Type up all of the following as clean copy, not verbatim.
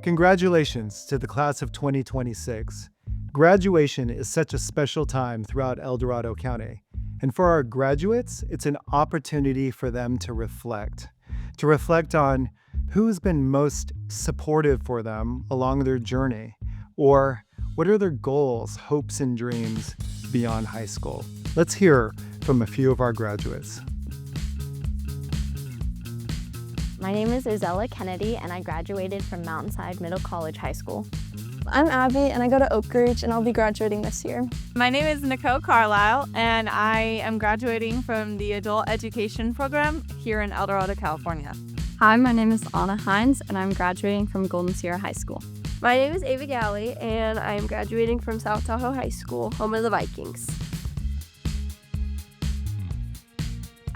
Congratulations to the class of 2026. Graduation is such a special time throughout El Dorado County. And for our graduates, it's an opportunity for them to reflect on who's been most supportive for them along their journey, or what are their goals, hopes, and dreams beyond high school. Let's hear from a few of our graduates. My name is Isella Kennedy, and I graduated from Mountainside Middle College High School. I'm Abby, and I go to Oak Ridge, and I'll be graduating this year. My name is Nicole Carlisle, and I am graduating from the Adult Education Program here in El Dorado, California. Hi, my name is Anna Hines, and I'm graduating from Golden Sierra High School. My name is Ava Galley, and I am graduating from South Tahoe High School, home of the Vikings.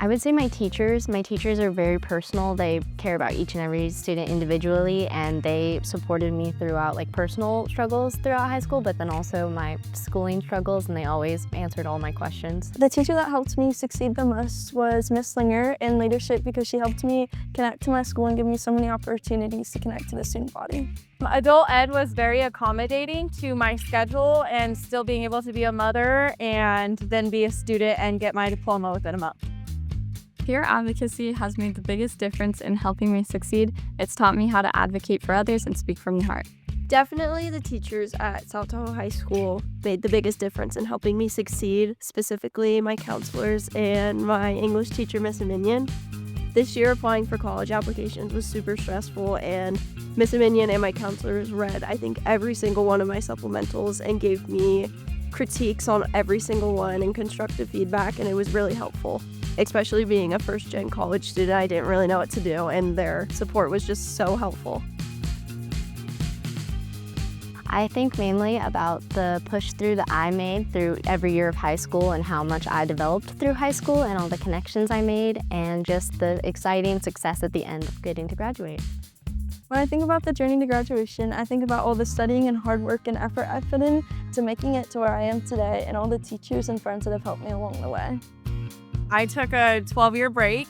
I would say my teachers are very personal. They care about each and every student individually, and they supported me throughout personal struggles throughout high school, but then also my schooling struggles, and they always answered all my questions. The teacher that helped me succeed the most was Miss Slinger in leadership, because she helped me connect to my school and give me so many opportunities to connect to the student body. Adult Ed was very accommodating to my schedule and still being able to be a mother and then be a student and get my diploma within a month. Peer advocacy has made the biggest difference in helping me succeed. It's taught me how to advocate for others and speak from the heart. Definitely the teachers at South Tahoe High School made the biggest difference in helping me succeed, specifically my counselors and my English teacher, Miss Minion. This year, applying for college applications was super stressful, and Miss Minion and my counselors read, I think, every single one of my supplementals and gave me critiques on every single one and constructive feedback, and it was really helpful. Especially being a first-gen college student, I didn't really know what to do, and their support was just so helpful. I think mainly about the push through that I made through every year of high school and how much I developed through high school and all the connections I made, and just the exciting success at the end of getting to graduate. When I think about the journey to graduation, I think about all the studying and hard work and effort I put in to making it to where I am today, and all the teachers and friends that have helped me along the way. I took a 12-year break,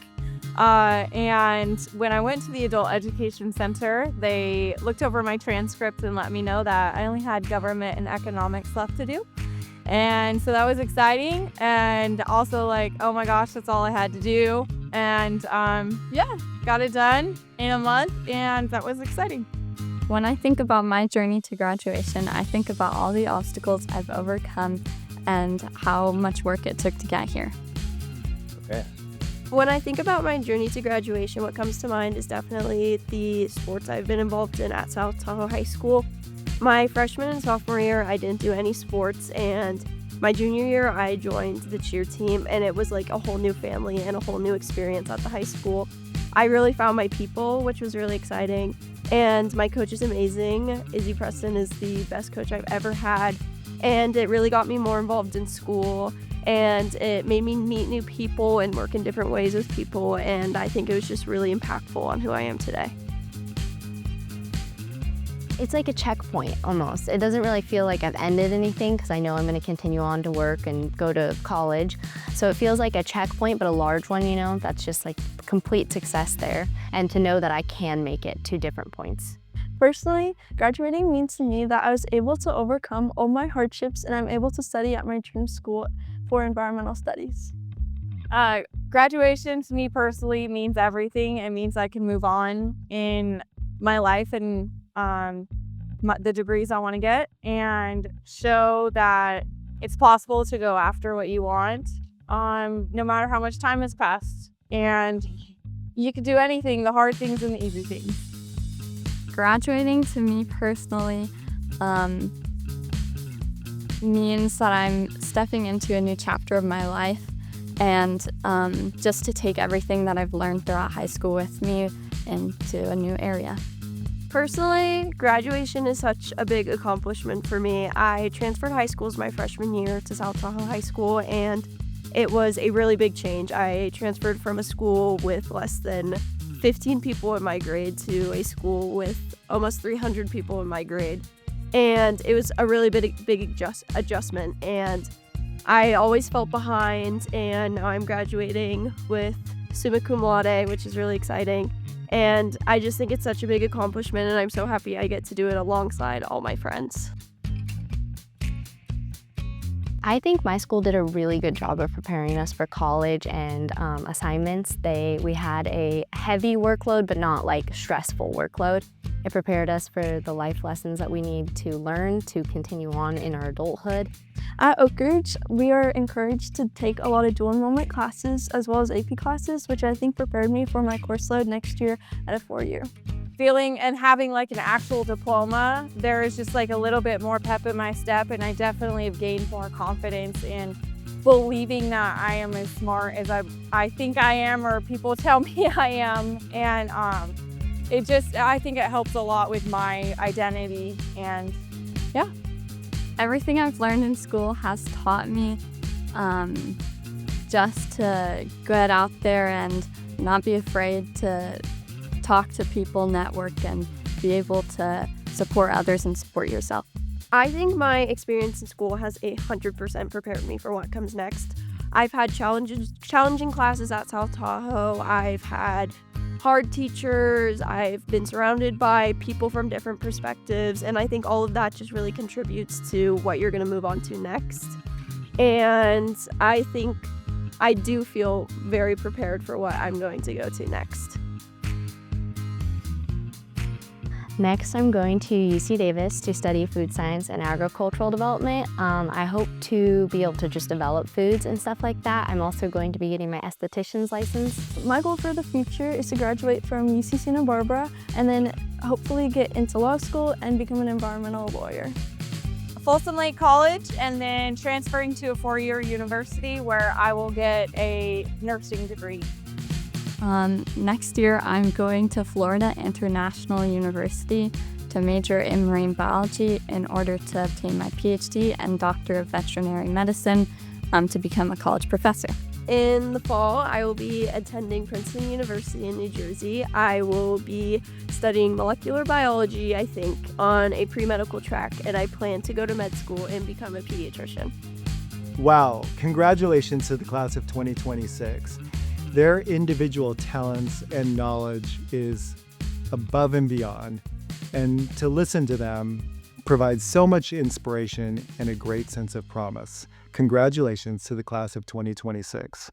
and when I went to the Adult Education Center, they looked over my transcript and let me know that I only had government and economics left to do. And so that was exciting, and also oh my gosh, that's all I had to do. And got it done in a month, and that was exciting. When I think about my journey to graduation, I think about all the obstacles I've overcome and how much work it took to get here. Okay. When I think about my journey to graduation, what comes to mind is definitely the sports I've been involved in at South Tahoe High School. My freshman and sophomore year, I didn't do any sports, and my junior year, I joined the cheer team, and it was a whole new family and a whole new experience at the high school. I really found my people, which was really exciting, and my coach is amazing. Izzy Preston is the best coach I've ever had, and it really got me more involved in school, and it made me meet new people and work in different ways with people, and I think it was just really impactful on who I am today. It's like a checkpoint almost. It doesn't really feel like I've ended anything, because I know I'm going to continue on to work and go to college. So it feels like a checkpoint, but a large one, that's just complete success there. And to know that I can make it to different points. Personally, graduating means to me that I was able to overcome all my hardships, and I'm able to study at my dream school for environmental studies. Graduation to me personally means everything. It means I can move on in my life and the degrees I want to get, and show that it's possible to go after what you want, no matter how much time has passed. And you can do anything, the hard things and the easy things. Graduating to me personally means that I'm stepping into a new chapter of my life, and just to take everything that I've learned throughout high school with me into a new area. Personally, graduation is such a big accomplishment for me. I transferred high schools my freshman year to South Tahoe High School, and it was a really big change. I transferred from a school with less than 15 people in my grade to a school with almost 300 people in my grade. And it was a really big adjustment, and I always felt behind, and now I'm graduating with summa cum laude, which is really exciting. And I just think it's such a big accomplishment, and I'm so happy I get to do it alongside all my friends. I think my school did a really good job of preparing us for college and assignments. We had a heavy workload, but not like stressful workload. It prepared us for the life lessons that we need to learn to continue on in our adulthood. At Oak Ridge, we are encouraged to take a lot of dual enrollment classes as well as AP classes, which I think prepared me for my course load next year at a 4-year. Feeling and having like an actual diploma, there is just like a little bit more pep in my step, and I definitely have gained more confidence in believing that I am as smart as I think I am, or people tell me I am. And I think it helps a lot with my identity. And yeah. Everything I've learned in school has taught me just to get out there and not be afraid to talk to people, network, and be able to support others and support yourself. I think my experience in school has 100% prepared me for what comes next. I've had challenging classes at South Tahoe. I've had hard teachers. I've been surrounded by people from different perspectives, and I think all of that just really contributes to what you're going to move on to next. And I think I do feel very prepared for what I'm going to go to next. Next, I'm going to UC Davis to study food science and agricultural development. I hope to be able to just develop foods and stuff like that. I'm also going to be getting my esthetician's license. My goal for the future is to graduate from UC Santa Barbara and then hopefully get into law school and become an environmental lawyer. Folsom Lake College, and then transferring to a 4-year university where I will get a nursing degree. Next year, I'm going to Florida International University to major in marine biology in order to obtain my PhD and Doctor of Veterinary Medicine to become a college professor. In the fall, I will be attending Princeton University in New Jersey. I will be studying molecular biology, I think, on a pre-medical track, and I plan to go to med school and become a pediatrician. Wow, congratulations to the class of 2026. Their individual talents and knowledge is above and beyond, and to listen to them provides so much inspiration and a great sense of promise. Congratulations to the class of 2026.